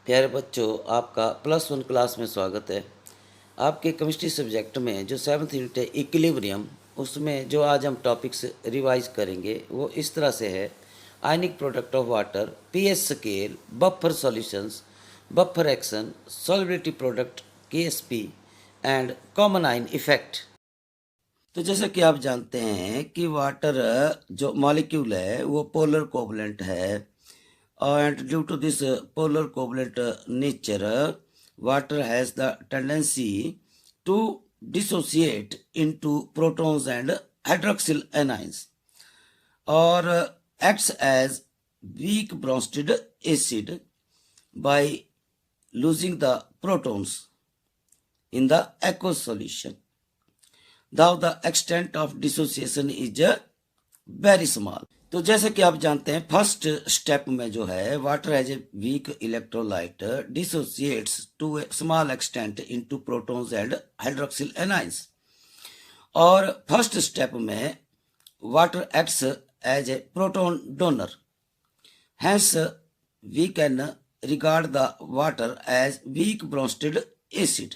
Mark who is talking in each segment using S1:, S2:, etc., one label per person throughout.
S1: प्यारे बच्चों, आपका +1 क्लास में स्वागत है। आपके केमिस्ट्री सब्जेक्ट में जो 7th यूनिट है इक्विलिब्रियम, उसमें जो आज हम टॉपिक्स रिवाइज करेंगे वो इस तरह से है। Ionic product of water, pH scale, buffer solutions, buffer action, solubility product Ksp and common ion effect. तो जैसा कि आप जानते हैं कि वाटर जो मॉलिक्यूल है वो पोलर कोवलेंट है, and due to this polar covalent nature, water has the tendency to dissociate into protons and hydroxyl anions, or acts as weak Bronsted acid by losing the protons in the aqueous solution. Though the extent of dissociation is very small. तो जैसे कि आप जानते हैं first step में जो है water as a weak electrolyte dissociates to a small extent into protons and hydroxyl anions, और फर्स्ट स्टेप में water acts as a proton donor, hence we can regard the water as weak Bronsted acid.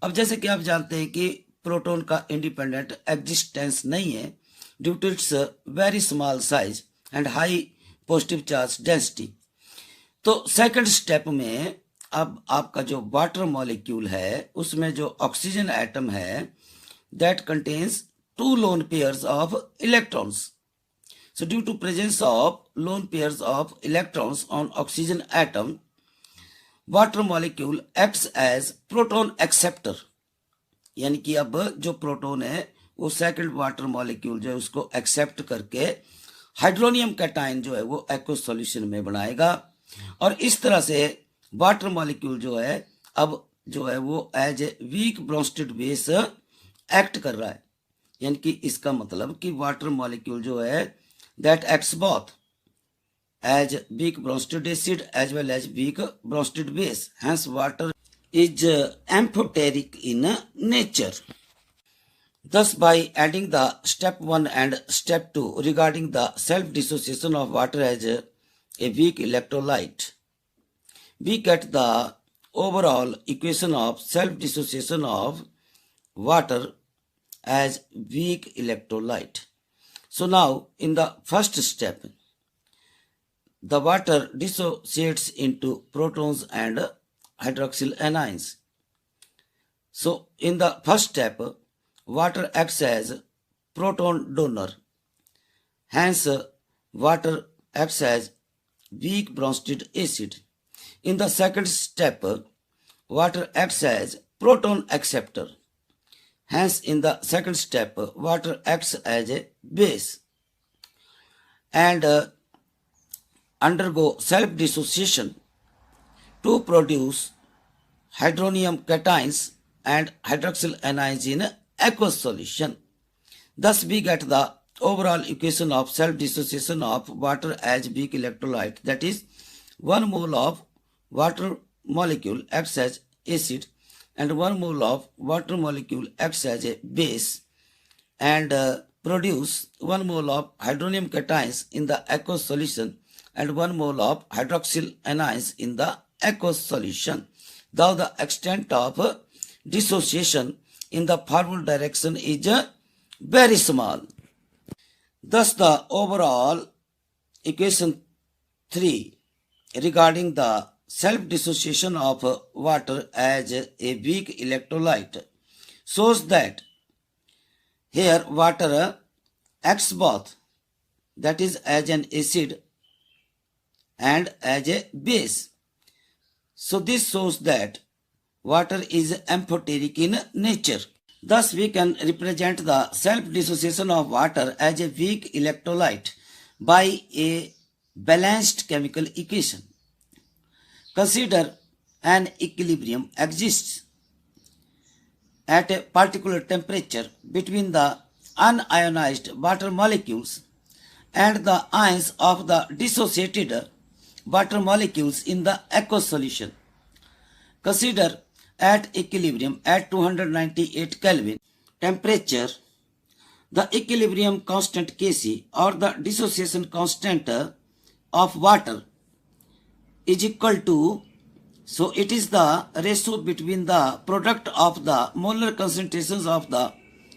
S1: अब जैसे कि आप जानते हैं कि proton का इंडिपेंडेंट एग्जिस्टेंस नहीं है due to its very small size and high positive charge density. तो सेकंड स्टेप में अब आपका जो वाटर मॉलिक्यूल है उसमें जो ऑक्सीजन एटम है that contains 2 lone pairs of electrons. So due to presence of lone pairs of electrons on oxygen atom, water molecule acts as proton acceptor, यानी कि अब जो प्रोटॉन है वो सेकंड वाटर मॉलिक्यूल जो है उसको एक्सेप्ट करके हाइड्रोनियम कैटायन जो है वो एक्वस सॉल्यूशन में बनाएगा, और इस तरह से वाटर मॉलिक्यूल जो है अब जो है वो as a weak Bronsted base act कर रहा है। यानी कि इसका मतलब कि वाटर मॉलिक्यूल जो है that acts both as weak Bronsted acid as well as weak Bronsted base, hence water is amphoteric in nature. Thus, by adding the step 1 and step 2 regarding the self-dissociation of water as a weak electrolyte, we get the overall equation of self-dissociation of water as weak electrolyte. So now, in the first step, the water dissociates into protons and hydroxyl anions. So in the first step, water acts as proton donor, hence water acts as weak Bronsted acid. In the second step, water acts as proton acceptor, hence in the second step water acts as a base and undergo self dissociation to produce hydronium cations and hydroxyl anions in aqueous solution. Thus we get the overall equation of self-dissociation of water as weak electrolyte, that is 1 mole of water molecule acts as acid and 1 mole of water molecule acts as a base and produce 1 mole of hydronium cations in the aqueous solution and 1 mole of hydroxyl anions in the aqueous solution, though the extent of dissociation in the forward direction is very small. Thus the overall equation 3 regarding the self-dissociation of water as a weak electrolyte shows that here water acts both, that is as an acid and as a base. So this shows that water is amphoteric in nature. Thus we can represent the self-dissociation of water as a weak electrolyte by a balanced chemical equation. Consider an equilibrium exists at a particular temperature between the unionized water molecules and the ions of the dissociated water molecules in the aqueous solution. Consider at equilibrium at 298 Kelvin temperature, the equilibrium constant Kc or the dissociation constant of water is equal to So it is the ratio between the product of the molar concentrations of the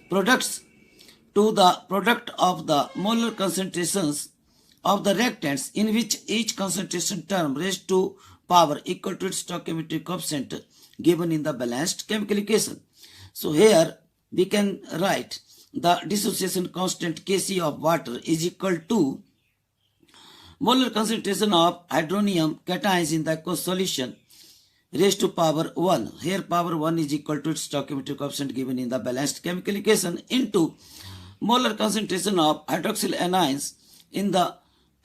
S1: products to the product of the molar concentrations of the reactants, in which each concentration term raised to power equal to its stoichiometric coefficient given in the balanced chemical equation. So here we can write the dissociation constant Kc of water is equal to molar concentration of hydronium cations in the aqueous solution raised to power 1. Here power 1 is equal to its stoichiometric coefficient given in the balanced chemical equation into molar concentration of hydroxyl anions in the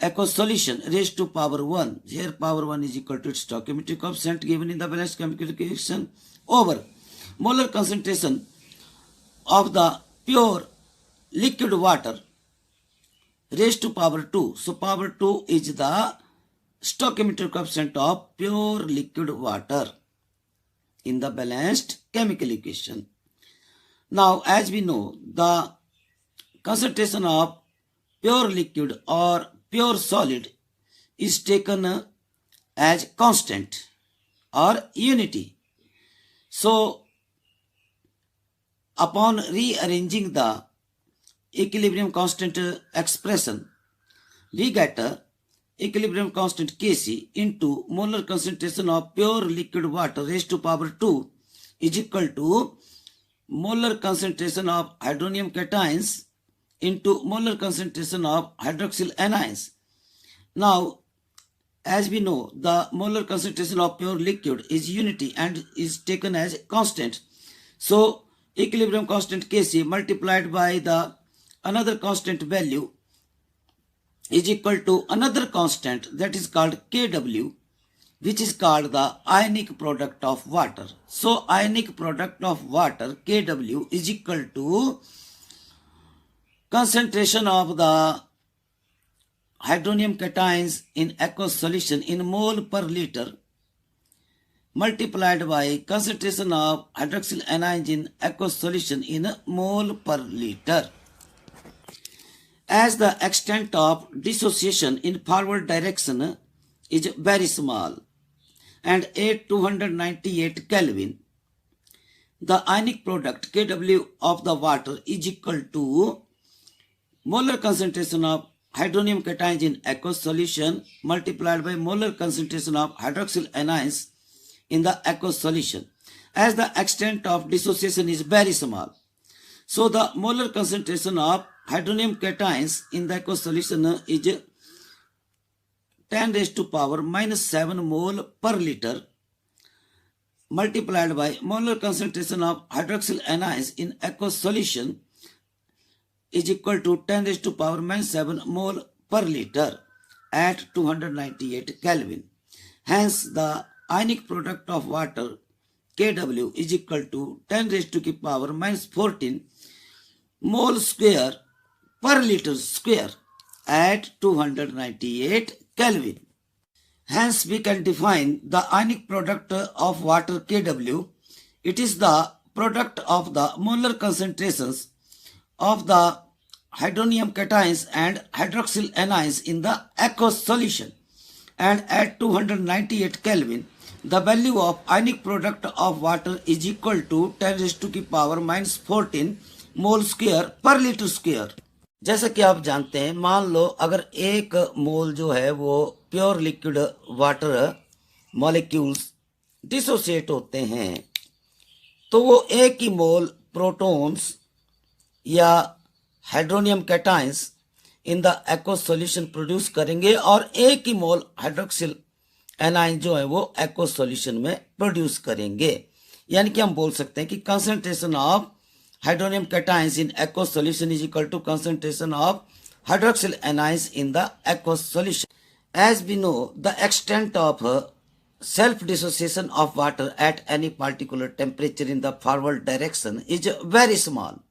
S1: aqueous solution raised to power 1. Here power 1 is equal to its stoichiometric coefficient given in the balanced chemical equation over molar concentration of the pure liquid water raised to power 2. So power 2 is the stoichiometric coefficient of pure liquid water in the balanced chemical equation. Now as we know, the concentration of pure liquid or pure solid is taken as constant or unity. So upon rearranging the equilibrium constant expression, we get equilibrium constant Kc into molar concentration of pure liquid water raised to power 2 is equal to molar concentration of hydronium cations into molar concentration of hydroxyl anions. Now, as we know, the molar concentration of pure liquid is unity and is taken as constant. So, equilibrium constant Kc multiplied by the another constant value is equal to another constant that is called Kw, which is called the ionic product of water. So, ionic product of water Kw is equal to concentration of the hydronium cations in aqueous solution in mole per liter multiplied by concentration of hydroxyl anions in aqueous solution in mole per liter. As the extent of dissociation in forward direction is very small and at 298 Kelvin, the ionic product Kw of the water is equal to molar concentration of hydronium cations in aqueous solution multiplied by molar concentration of hydroxyl anions in the aqueous solution. As the extent of dissociation is very small, so the molar concentration of hydronium cations in the aqueous solution is 10 raised to power minus 7 mole per liter multiplied by molar concentration of hydroxyl anions in aqueous solution is equal to 10 raised to power minus 7 mole per liter at 298 Kelvin. Hence, the ionic product of water Kw is equal to 10 raised to the power minus 14 mole square per liter square at 298 Kelvin. Hence, we can define the ionic product of water Kw. It is the product of the molar concentrations of the hydronium cations and hydroxyl anions in the aqueous solution, and at 298 Kelvin the value of ionic product of water is equal to 10 raised to the power minus 14 mole square पर litre square. जैसा कि आप जानते हैं, मान लो अगर एक मोल जो है वो pure liquid water molecules dissociate होते हैं तो वो एक ही मोल प्रोटॉन्स या hydronium cations in the aqueous solution produce करेंगे और एक ही मोल हाइड्रोक्सिल एनाइन जो है वो एक्वस सॉल्यूशन में प्रोड्यूस करेंगे। यानी कि हम बोल सकते हैं कि concentration of hydronium cations in aqueous solution is equal to concentration of hydroxyl anions in the aqueous solution. As we know the extent of self dissociation of water at any particular temperature in the forward direction is very small.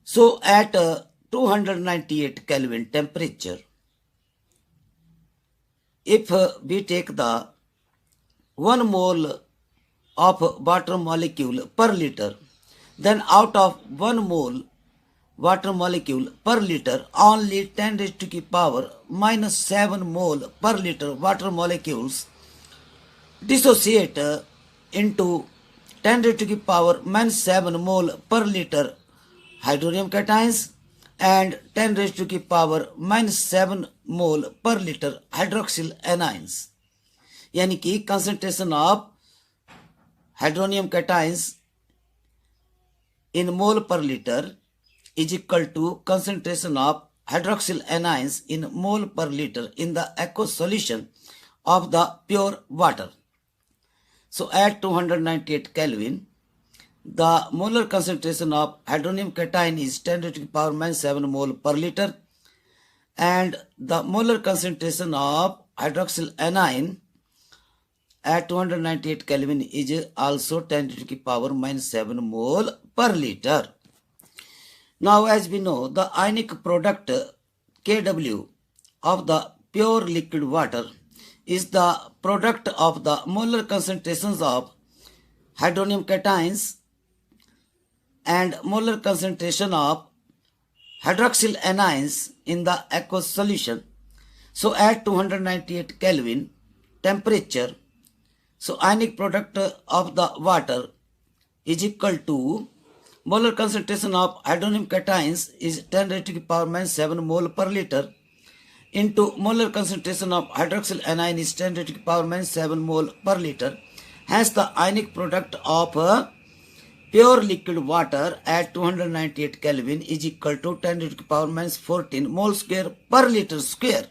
S1: So at 298 Kelvin temperature, if we take the 1 mole of water molecule per liter, then out of 1 mole water molecule per liter, only 10 raised to the power minus 7 mole per liter water molecules dissociate into 10 raised to the power minus 7 mole per liter hydronium cations and 10 raised to the power minus 7 mole per liter hydroxyl anions. यानी कि concentration of hydronium cations in mole per liter is equal to concentration of hydroxyl anions in mole per liter in the aqueous solution of the pure water. So at 298 Kelvin, the molar concentration of hydronium cation is 10 to the power minus 7 mole per liter, and the molar concentration of hydroxyl anion at 298 Kelvin is also 10 to the power minus 7 mole per liter. Now, as we know, the ionic product Kw of the pure liquid water is the product of the molar concentrations of hydronium cations and molar concentration of hydroxyl anions in the aqueous solution. So at 298 Kelvin temperature, so ionic product of the water is equal to molar concentration of hydronium cations is 10 raised to the power minus 7 mole per liter into molar concentration of hydroxyl anion is 10 raised to the power minus 7 mole per liter. Hence the ionic product of pure liquid water at 298 Kelvin is equal to 10 raised to the power minus 14 mole square per liter square.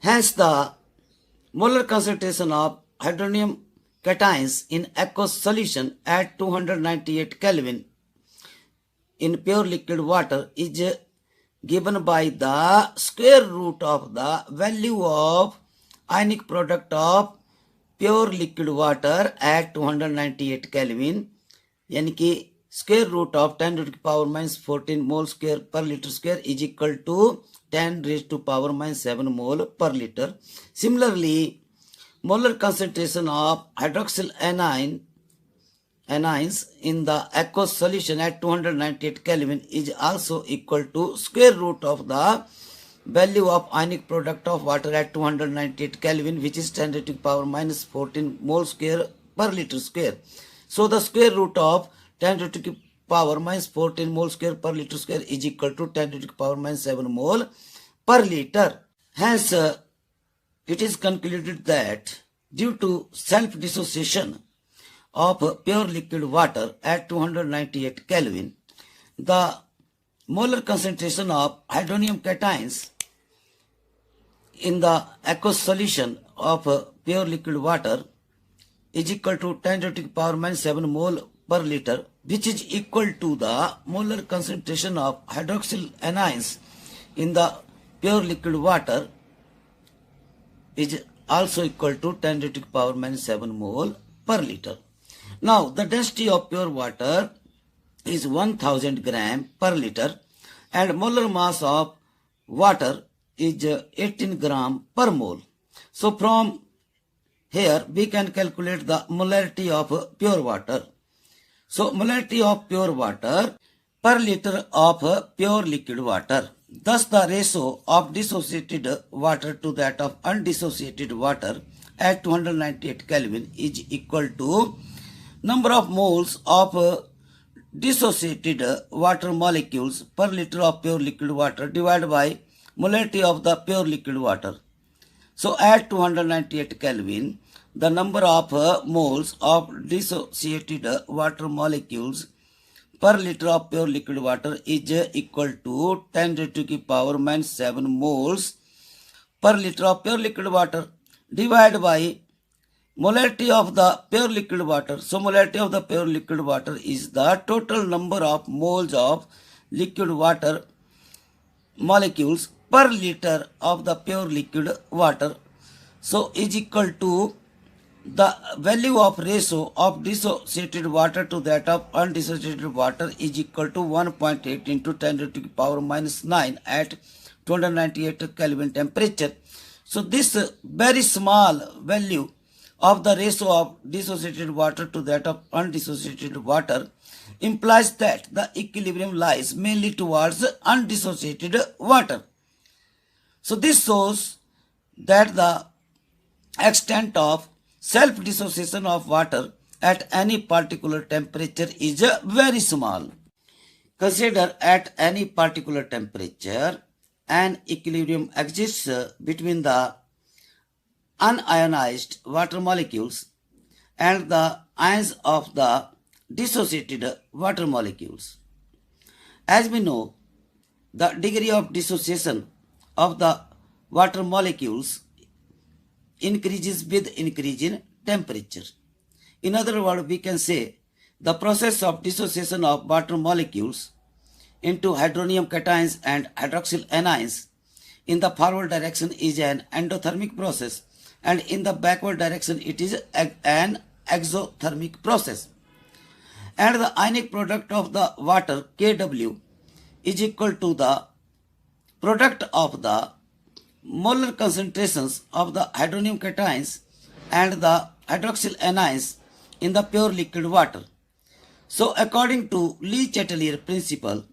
S1: Hence the molar concentration of hydronium cations in aqueous solution at 298 Kelvin in pure liquid water is given by the square root of the value of ionic product of pure liquid water at 298 Kelvin, यानी कि square root of 10 to the power minus 14 mole square per liter square is equal to 10 raised to power minus 7 mole per liter. Similarly, molar concentration of hydroxyl anions in the aqueous solution at 298 Kelvin is also equal to square root of the value of ionic product of water at 298 Kelvin, which is 10 raised to the power minus 14 mole square per liter square. So the square root of 10 raised to the power minus 14 mole square per liter square is equal to 10 raised to the power minus 7 mole per liter. Hence, it is concluded that due to self-dissociation of pure liquid water at 298 Kelvin, the molar concentration of hydronium cations in the aqueous solution of pure liquid water is equal to 10 to the power minus 7 mole per liter, which is equal to the molar concentration of hydroxyl anions in the pure liquid water is also equal to 10 to the power minus 7 mole per liter. Now, the density of pure water is 1000 gram per liter and molar mass of water is 18 gram per mole. So, from here we can calculate the molarity of pure water. So, molarity of pure water per liter of pure liquid water. Thus, the ratio of dissociated water to that of undissociated water at 298 Kelvin is equal to number of moles of dissociated water molecules per liter of pure liquid water divided by molarity of the pure liquid water. So at 298 Kelvin, the number of moles of dissociated water molecules per liter of pure liquid water is equal to 10 to the power minus 7 moles per liter of pure liquid water divided by molarity of the pure liquid water. So molarity of the pure liquid water is the total number of moles of liquid water molecules per liter of the pure liquid water. So is equal to the value of ratio of dissociated water to that of undissociated water is equal to 1.8 into 10 to the power minus 9 at 298 Kelvin temperature. So this very small value of the ratio of dissociated water to that of undissociated water implies that the equilibrium lies mainly towards undissociated water. So this shows that the extent of self-dissociation of water at any particular temperature is very small. Consider at any particular temperature, an equilibrium exists between the unionized water molecules and the ions of the dissociated water molecules. As we know, the degree of dissociation of the water molecules increases with increase in temperature. In other words, we can say the process of dissociation of water molecules into hydronium cations and hydroxyl anions in the forward direction is an endothermic process, and in the backward direction it is an exothermic process. And the ionic product of the water Kw is equal to the product of the molar concentrations of the hydronium cations and the hydroxyl anions in the pure liquid water. So according to Le Chatelier principle,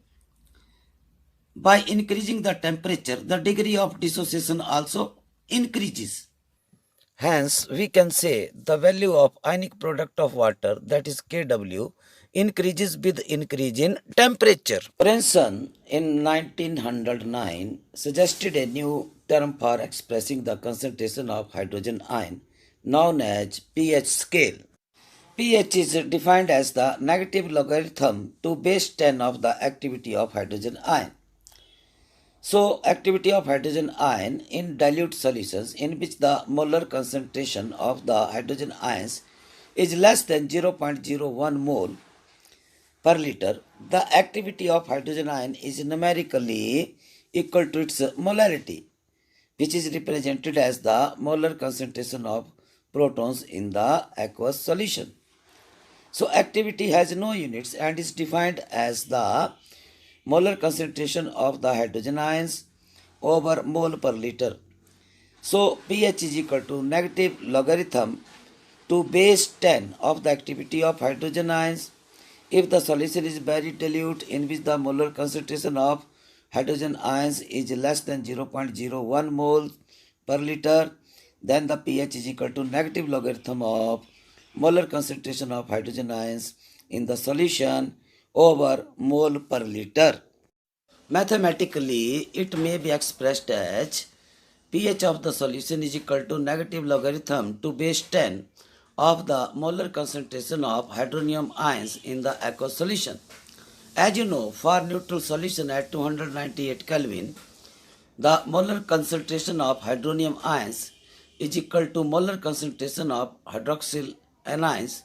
S1: by increasing the temperature, the degree of dissociation also increases. Hence, we can say the value of ionic product of water, that is Kw, increases with increase in temperature. Brenson in 1909 suggested a new term for expressing the concentration of hydrogen ion known as pH scale. pH is defined as the negative logarithm to base 10 of the activity of hydrogen ion. So, activity of hydrogen ion in dilute solutions in which the molar concentration of the hydrogen ions is less than 0.01 mole per liter, the activity of hydrogen ion is numerically equal to its molarity, which is represented as the molar concentration of protons in the aqueous solution. So, activity has no units and is defined as the molar concentration of the hydrogen ions over mole per liter. So, pH is equal to negative logarithm to base 10 of the activity of hydrogen ions. If the solution is very dilute in which the molar concentration of hydrogen ions is less than 0.01 mole per liter, then the pH is equal to negative logarithm of molar concentration of hydrogen ions in the solution over mole per liter. Mathematically, it may be expressed as pH of the solution is equal to negative logarithm to base 10 of the molar concentration of hydronium ions in the aqueous solution. As you know, for neutral solution at 298 Kelvin, the molar concentration of hydronium ions is equal to molar concentration of hydroxyl anions,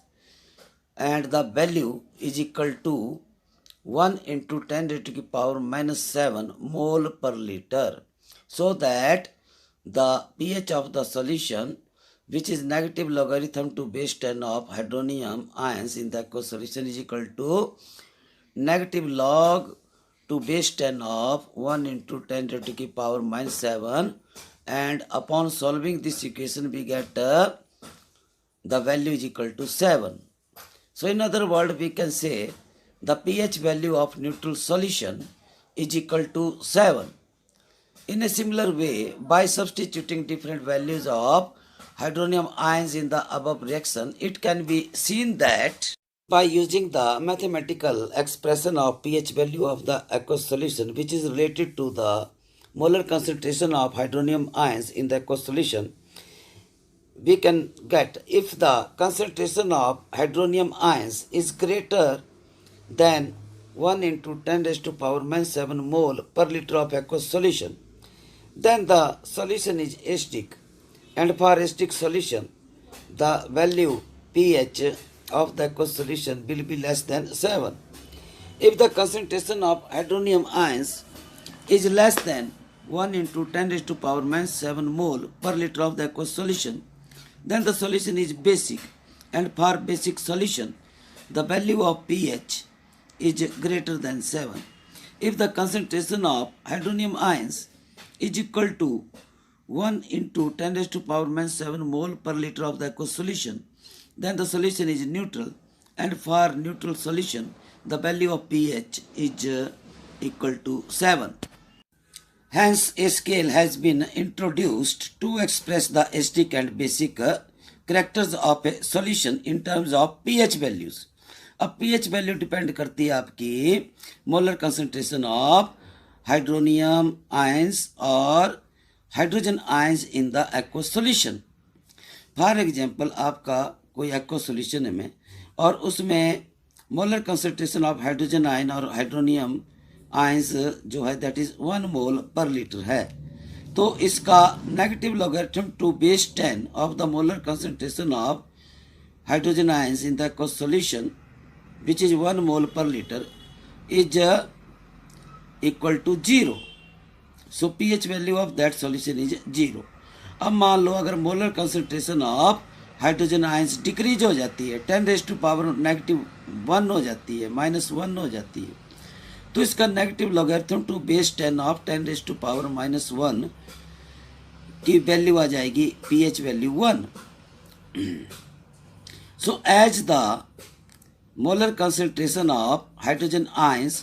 S1: and the value is equal to 1 into 10 raised to the power minus 7 mole per liter. So that the pH of the solution, which is negative logarithm to base 10 of hydronium ions in the aqueous solution, is equal to negative log to base 10 of 1 into 10 raised to the power minus 7, and upon solving this equation we get the value is equal to 7. So in other words, we can say the pH value of neutral solution is equal to 7. In a similar way, by substituting different values of hydronium ions in the above reaction, it can be seen that by using the mathematical expression of pH value of the aqueous solution, which is related to the molar concentration of hydronium ions in the aqueous solution, we can get if the concentration of hydronium ions is greater than 1 into 10 raised to power minus 7 mole per liter of aqueous solution, then the solution is acidic, and for acidic solution the value pH of the aqueous solution will be less than 7. If the concentration of hydronium ions is less than 1 into 10 raised to power minus 7 mole per liter of the aqueous solution, then the solution is basic, and for basic solution the value of pH is greater than 7. If the concentration of hydronium ions is equal to 1 into 10 raised to power minus 7 mole per liter of the aqueous solution, then the solution is neutral, and for neutral solution the value of pH is equal to 7. Hence, a scale has been introduced to express the acidic and basic characters of a solution in terms of pH values. अब pH value depend करती है आपकी molar concentration of hydronium ions और hydrogen ions in the aqueous solution. For example आपका कोई aqueous solution है में और उसमें molar concentration of hydrogen ion और हाइड्रोनियम आयंस जो है दैट इज 1 मोल पर लीटर है. तो इसका negative logarithm to base 10 of the molar concentration of hydrogen ions in the aqueous solution which is 1 mole per liter is equal to 0. So pH value of that solution is 0. अब मान लो अगर molar concentration of hydrogen ions decrease हो जाती है 10 raise to power negative 1 हो जाती है -1 हो जाती है तो इसका negative logarithm to base 10 of 10 raise to power -1 की वैल्यू आ जाएगी pH value 1. So as the molar concentration of hydrogen ions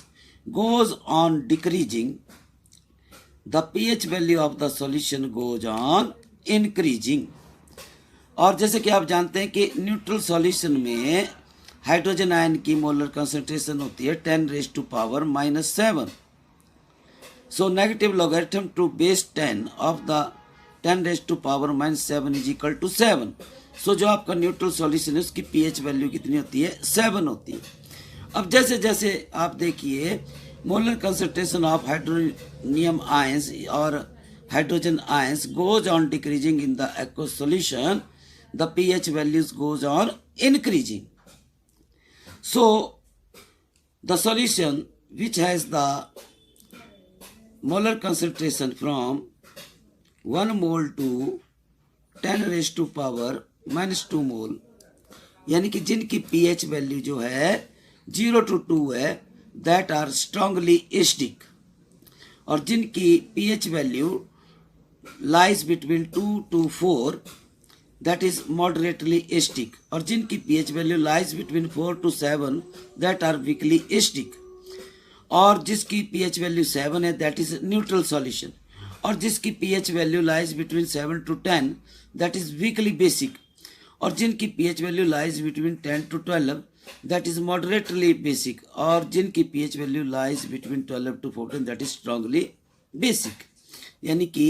S1: goes on decreasing, the pH value of the solution goes on increasing. और जैसे कि आप जानते हैं कि न्यूट्रल सॉल्यूशन में हाइड्रोजन आयन की मोलर कंसंट्रेशन होती है 10 raise to power -7. So negative logarithm to base 10 of the 10 raise to power -7 is equal to 7. So जो आपका न्यूट्रल सॉल्यूशन है उसकी पीएच वैल्यू कितनी होती है 7 होती है. अब जैसे जैसे आप देखिए molar concentration of hydronium ions और hydrogen ions goes on decreasing in the aqueous solution the pH values goes on increasing. So the solution which has the molar concentration from 1 mole to 10 raise to power -2 mole यानी कि जिनकी pH value जो है 0 to 2 है that are strongly acidic और जिनकी pH value lies between 2 to 4 that is moderately acidic और जिनकी pH value lies between 4 to 7 that are weakly acidic और जिसकी पीएच वैल्यू 7 है दैट इज न्यूट्रल सॉल्यूशन और जिसकी pH value lies between 7 to 10 that is weekly basic और जिनकी pH value lies between 10 to 12 that is moderately basic और जिनकी pH value lies between 12 to 14 that is strongly basic. यानी कि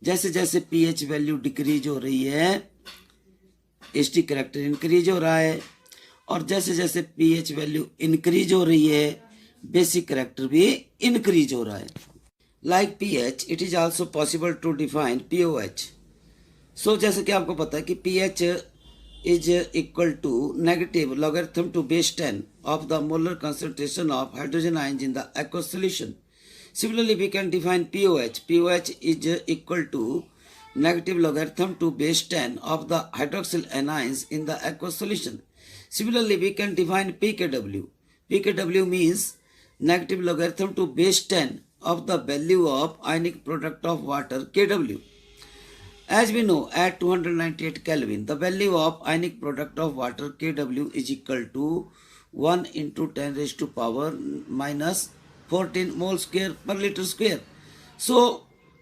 S1: जैसे जैसे पीएच वैल्यू डिक्रीज हो रही है एसिडिक कैरेक्टर इंक्रीज हो रहा है और जैसे जैसे पीएच वैल्यू इंक्रीज हो रही है बेसिक कैरेक्टर भी इंक्रीज हो रहा है. Like pH, it is also possible to define POH. So जैसे कि आपको पता है कि pH is equal to negative logarithm to base 10 of the molar concentration of hydrogen ions in the aqueous solution. Similarly, we can define POH. POH is equal to negative logarithm to base 10 of the hydroxyl anions in the aqueous solution. Similarly, we can define pKw. pKw means negative logarithm to base 10 of the value of ionic product of water Kw. As we know, at 298 Kelvin, the value of ionic product of water Kw is equal to 1 into 10 raised to power -14 mole square per liter square. So,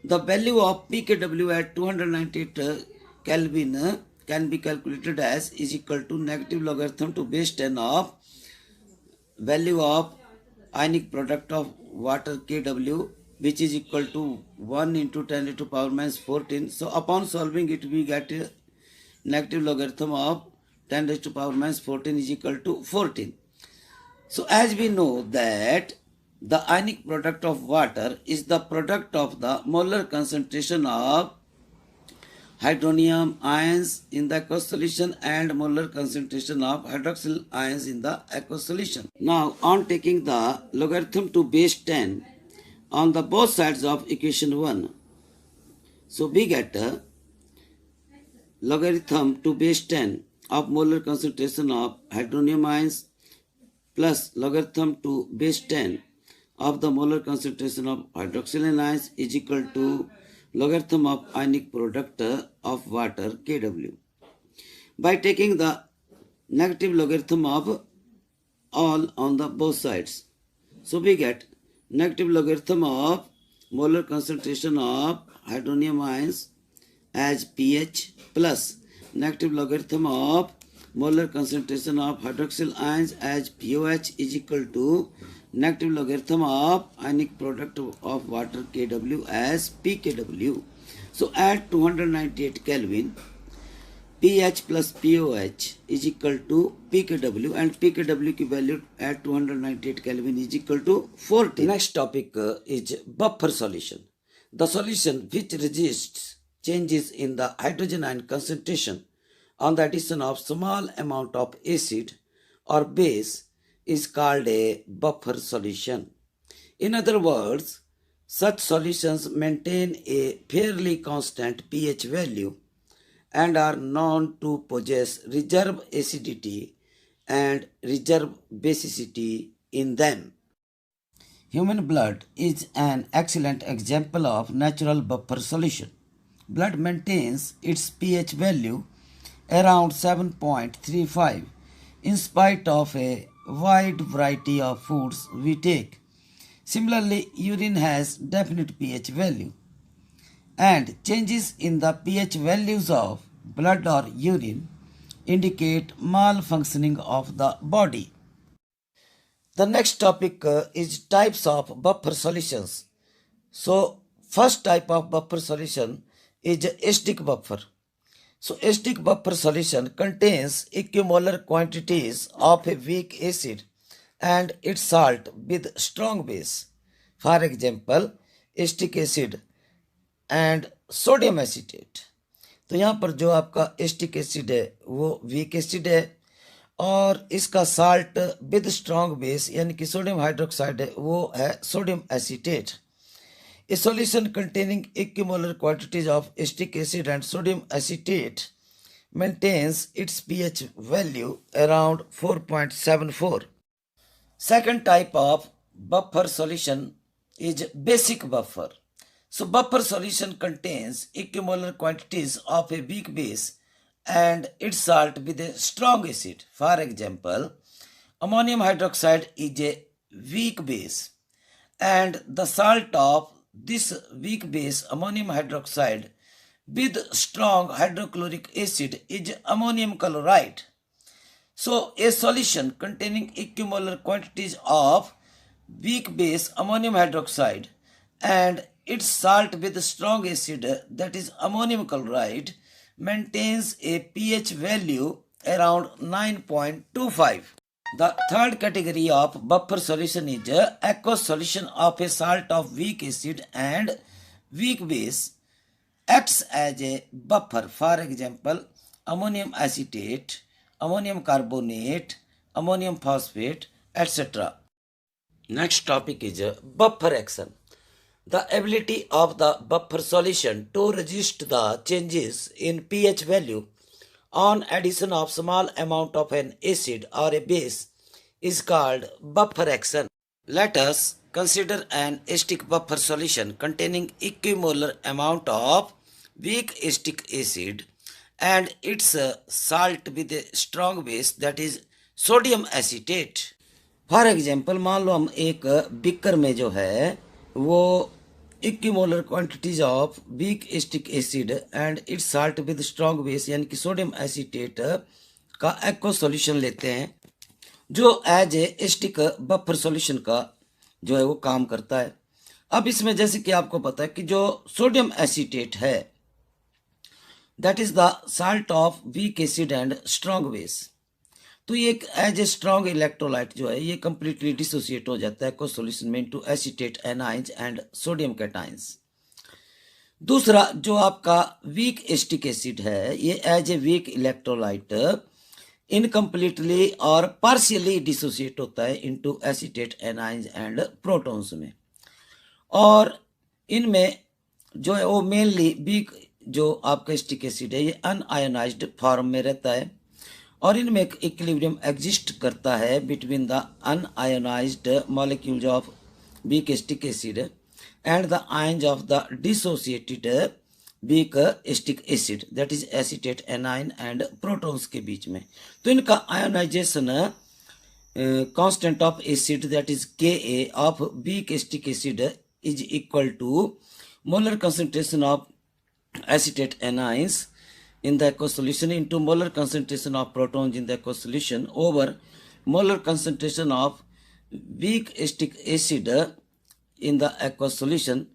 S1: the value of pKw at 298 Kelvin can be calculated as is equal to negative logarithm to base 10 of value of ionic product of water Kw which is equal to 1 into 10 to power -14. So upon solving it we get a negative logarithm of 10 raised to power -14 is equal to 14. So as we know that the ionic product of water is the product of the molar concentration of hydronium ions in the aqueous solution and molar concentration of hydroxyl ions in the aqueous solution. Now on taking the logarithm to base 10 on the both sides of equation 1, so we get logarithm to base 10 of molar concentration of hydronium ions plus logarithm to base 10 of the molar concentration of hydroxyl ions is equal to logarithm of ionic product of water Kw. By taking the negative logarithm of all on the both sides, so we get negative logarithm of molar concentration of hydronium ions as pH plus negative logarithm of molar concentration of hydroxyl ions as POH is equal to negative logarithm of ionic product of water Kw as pKw. So at 298 Kelvin, pH plus POH is equal to pKw, and pKw की value at 298 Kelvin is equal to 40. Next topic is buffer solution. The solution which resists changes in the hydrogen ion concentration on the addition of small amount of acid or base is called a buffer solution. In other words, such solutions maintain a fairly constant pH value and are known to possess reserve acidity and reserve basicity in them. Human blood is an excellent example of natural buffer solution. Blood maintains its pH value around 7.35 in spite of a wide variety of foods we take. Similarly, urine has definite pH value, and changes in the pH values of blood or urine indicate malfunctioning of the body. The next topic is types of buffer solutions. So, first type of buffer solution is acidic buffer. So, acidic buffer solution contains equimolar quantities of a weak acid and its salt with strong base. For example, acetic acid and sodium acetate. तो यहाँ पर जो आपका acetic acid है वो weak acid है और इसका साल्ट विद स्ट्रॉन्ग बेस यानी कि सोडियम हाइड्रोक्साइड है वो है sodium acetate. A solution containing equimolar quantities of acetic acid and sodium acetate maintains its pH value around 4.74. Second type of buffer solution is basic buffer. So buffer solution contains equimolar quantities of a weak base and its salt with a strong acid. For example, ammonium hydroxide is a weak base and the salt of this weak base ammonium hydroxide with strong hydrochloric acid is ammonium chloride. So a solution containing equimolar quantities of weak base ammonium hydroxide and its salt with strong acid, that is ammonium chloride, maintains a pH value around 9.25. The third category of buffer solution is aqueous solution of a salt of weak acid and weak base acts as a buffer. For example, ammonium acetate, ammonium carbonate, ammonium phosphate, etc. Next topic is buffer action. The ability of the buffer solution to resist the changes in pH value on addition of small amount of an acid or a base is called buffer action. Let us consider an acidic buffer solution containing equimolar amount of weak acetic acid and its salt with a strong base, that is sodium acetate. For example, मान लो हम एक beaker में जो है वो equimolar quantities of weak acetic acid and its salt with strong base यानी कि sodium acetate का एक्वा सॉल्यूशन लेते हैं जो as a acetic buffer solution का जो है वो काम करता है. अब इसमें जैसे कि आपको पता है कि जो सोडियम एसीटेट है that is the salt of weak acid and strong base. तो ये एज ए स्ट्रॉन्ग इलेक्ट्रोलाइट जो है ये कंप्लीटली डिसोसिएट हो जाता है को सॉल्यूशन में into acetate anions and sodium cations. दूसरा जो आपका वीक एसिटिक एसिड है ये as a weak electrolyte incompletely और पार्शियली डिसोसिएट होता है into acetate anions and protons में. और इनमें जो है वो मेनली वीक जो आपका एसिटिक एसिड है ये अनआयोनाइज्ड फॉर्म में रहता है और इनमें एक इक्विलिब्रियम एग्जिस्ट करता है between the unionized molecules of weak acetic acid and the ions of the dissociated weak acetic acid that is acetate anion and protons के बीच में. तो इनका ionization constant of acid that is Ka of weak acetic acid is equal to molar concentration of acetate anions in the aqueous solution into molar concentration of protons in the aqueous solution over molar concentration of weak acetic acid in the aqueous solution,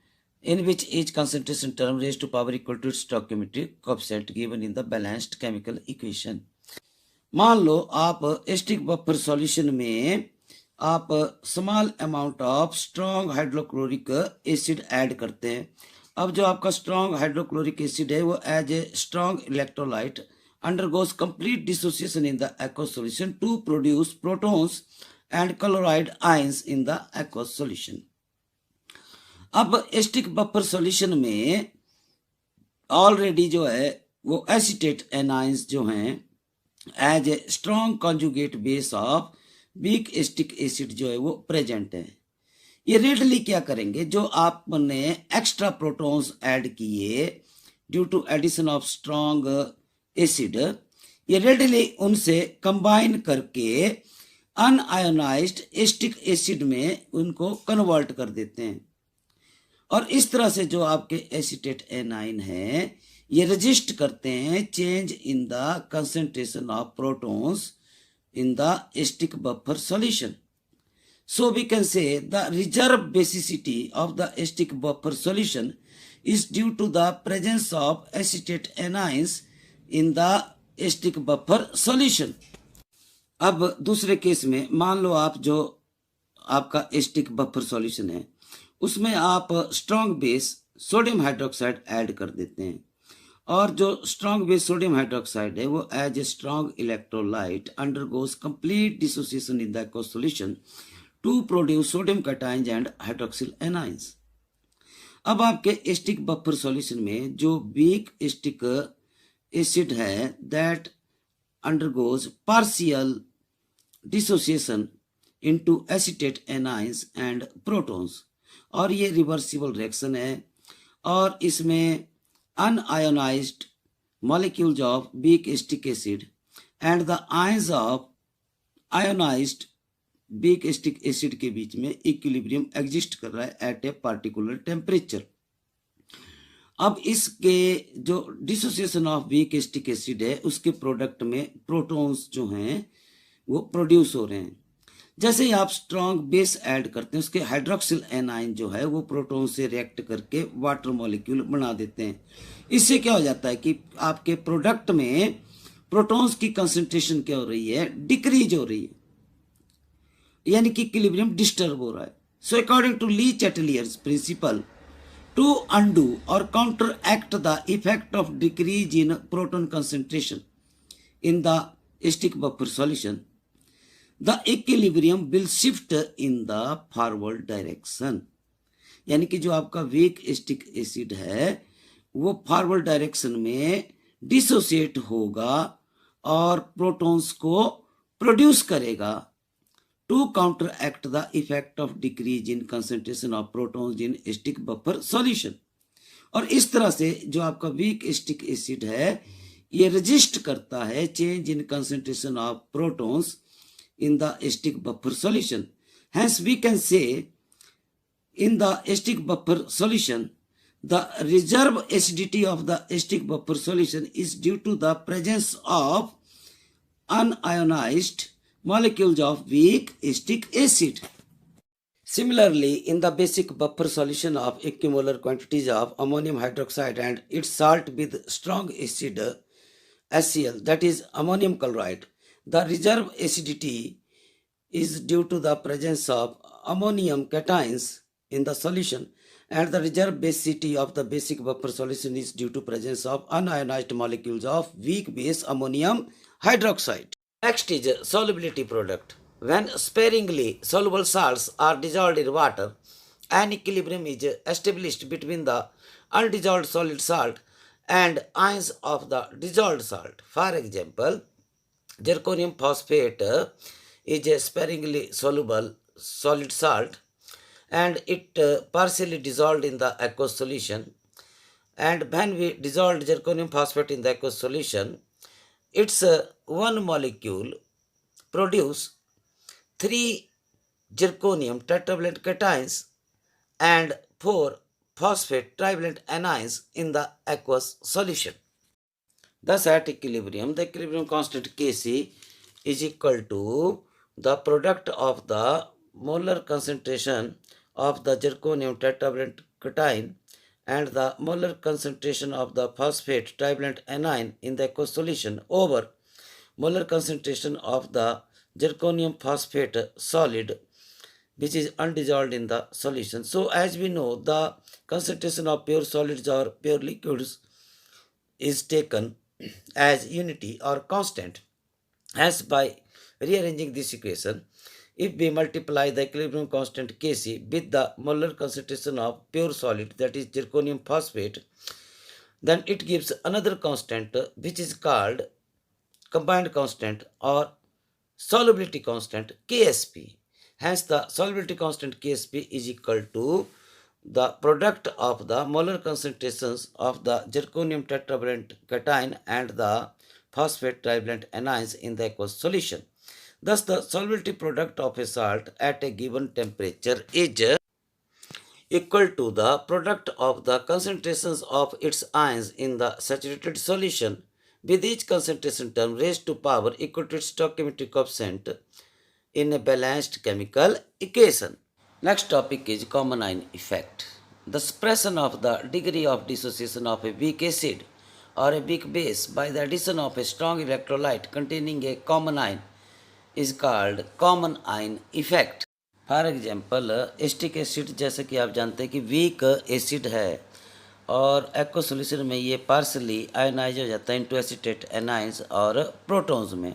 S1: in which each concentration term raised to power equal to its stoichiometric coefficient given in the balanced chemical equation. मान लो आप asterisk buffer solution में आप small amount of strong hydrochloric acid add करते हैं। अब जो आपका स्ट्रॉन्ग हाइड्रोक्लोरिक एसिड है वो as a strong electrolyte undergoes complete dissociation in the aqueous solution to produce protons and chloride ions in the aqueous solution. अब acetic buffer solution में already जो है वो एसीटेट एनाइंस जो हैं as a strong conjugate base of weak acetic acid जो है वो प्रेजेंट है। ये रेडली क्या करेंगे, जो आपने एक्स्ट्रा प्रोटॉन्स ऐड किए due to addition of strong acid, ये रेडली उनसे कंबाइन करके अनआयोनाइज्ड एस्टिक एसिड में उनको कन्वर्ट कर देते हैं। और इस तरह से जो आपके एसीटेट एनाइन है ये रजिस्ट करते हैं change in the concentration of protons in the Estic buffer solution. So we can say the reserve basicity of the Estic buffer solution is due to the presence of acetate anions in the Estic buffer solution. अब दूसरे case में मान लो आप जो आपका asterisk buffer solution है उसमें आप strong base sodium hydroxide add कर देते हैं, और जो स्ट्रॉन्ग बेस सोडियम हाइड्रोक्साइड है वो as a strong electrolyte undergoes complete dissociation in the aqueous solution to produce sodium cations and hydroxyl anions. अब आपके एस्टिक बफर सॉल्यूशन में जो वीक एस्टिक एसिड है that undergoes partial dissociation into acetate anions and protons, और ये reversible reaction है और इसमें unionized molecules of weak acetic acid and the ions of ionized weak acetic acid के बीच में इक्विलिब्रियम एग्जिस्ट कर रहा है एट ए पार्टिकुलर टेम्परेचर। अब इसके जो dissociation of weak acetic acid है उसके प्रोडक्ट में प्रोटॉन्स जो हैं वो प्रोड्यूस हो रहे हैं। जैसे ही आप स्ट्रॉन्ग बेस ऐड करते हैं उसके हाइड्रोक्सिल एनाइन जो है वो प्रोटॉन से रिएक्ट करके वाटर मॉलिक्यूल बना देते हैं। इससे क्या हो जाता है कि आपके प्रोडक्ट में प्रोटॉन्स की कंसंट्रेशन क्या हो रही है, डिक्रीज हो रही है, यानी कि इक्विलिब्रियम डिस्टर्ब हो रहा है। So according to Le Chatelier's principle to undo or counteract the effect of decrease in proton concentration in the acetic buffer solution the equilibrium will shift in the forward direction, यानी कि जो आपका week acetic acid है वो forward direction में dissociate होगा और protons को प्रोड्यूस करेगा to counteract the effect of decrease in concentration of protons in acetic buffer solution. और इस तरह से जो आपका वीक एस्टिक एसिड है ये रजिस्ट करता है change in concentration of protons in the Estic buffer solution. Hence we can say in the Estic buffer solution the reserve acidity of the Estic buffer solution is due to the presence of unionized molecules of weak acetic acid. Similarly, in the basic buffer solution of equimolar quantities of ammonium hydroxide and its salt with strong acid HCl, that is ammonium chloride, the reserve acidity is due to the presence of ammonium cations in the solution, and the reserve basicity of the basic buffer solution is due to presence of unionized molecules of weak base ammonium hydroxide. Next is solubility product. When sparingly soluble salts are dissolved in water, an equilibrium is established between the undissolved solid salt and ions of the dissolved salt. For example, zirconium phosphate is a sparingly soluble solid salt and it partially dissolved in the aqueous solution, and when we dissolved zirconium phosphate in the aqueous solution, its one molecule produce 3 zirconium tetravalent cations and 4 phosphate trivalent anions in the aqueous solution. Thus, at equilibrium, the equilibrium constant Kc is equal to the product of the molar concentration of the zirconium tetravalent cation and the molar concentration of the phosphate trivalent anion in the aqueous solution over molar concentration of the zirconium phosphate solid which is undissolved in the solution. So as we know, the concentration of pure solids or pure liquids is taken as unity or constant. As by rearranging this equation, if we multiply the equilibrium constant Kc with the molar concentration of pure solid, that is zirconium phosphate, then it gives another constant which is called combined constant or solubility constant Ksp. Hence, the solubility constant Ksp is equal to the product of the molar concentrations of the zirconium tetravalent cation and the phosphate trivalent anions in the aqueous solution. Thus, the solubility product of a salt at a given temperature is equal to the product of the concentrations of its ions in the saturated solution, with each concentration term raised to power equal to its stoichiometric coefficient in a balanced chemical equation. Next topic is common ion effect. The suppression of the degree of dissociation of a weak acid or a weak base by the addition of a strong electrolyte containing a common ion is called common ion effect. For example acetic acid, जैसे कि आप जानते हैं कि weak acid है और aqua solution में ये पार्सली आयनाइज हो जाता है इनटू एसिटेट एनाइंस और प्रोटॉन्स में,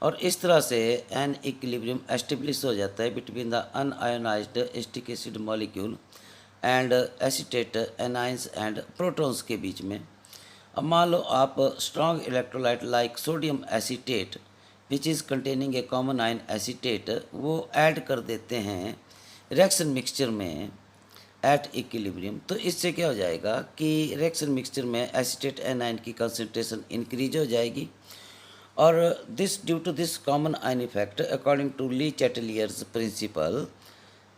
S1: और इस तरह से एन इक्विलिब्रियम एस्टेब्लिश हो जाता है between the unionized acetic acid molecule and acetate anions and protons के बीच में। अब मान लो आप strong electrolyte like sodium acetate which is containing a common ion acetate वो ऐड कर देते हैं रिएक्शन मिक्सचर में एट इक्विलिब्रियम, तो इससे क्या हो जाएगा कि रिएक्शन मिक्सचर में एसीटेट एनाइन की कंसंट्रेशन इंक्रीज हो जाएगी, और this due to this common ion effect according to Lee Chatelier's principle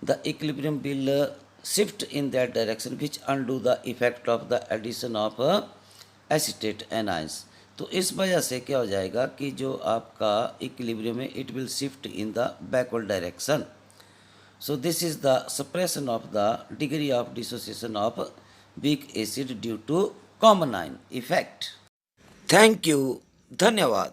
S1: the equilibrium will shift in that direction which undo the effect of the addition of acetate anions. तो इस वजह से क्या हो जाएगा कि जो आपका इक्विलिब्रियम है it will shift in the backward direction. So this is the suppression of the degree of dissociation of weak acid due to common ion effect. Thank you, धन्यवाद।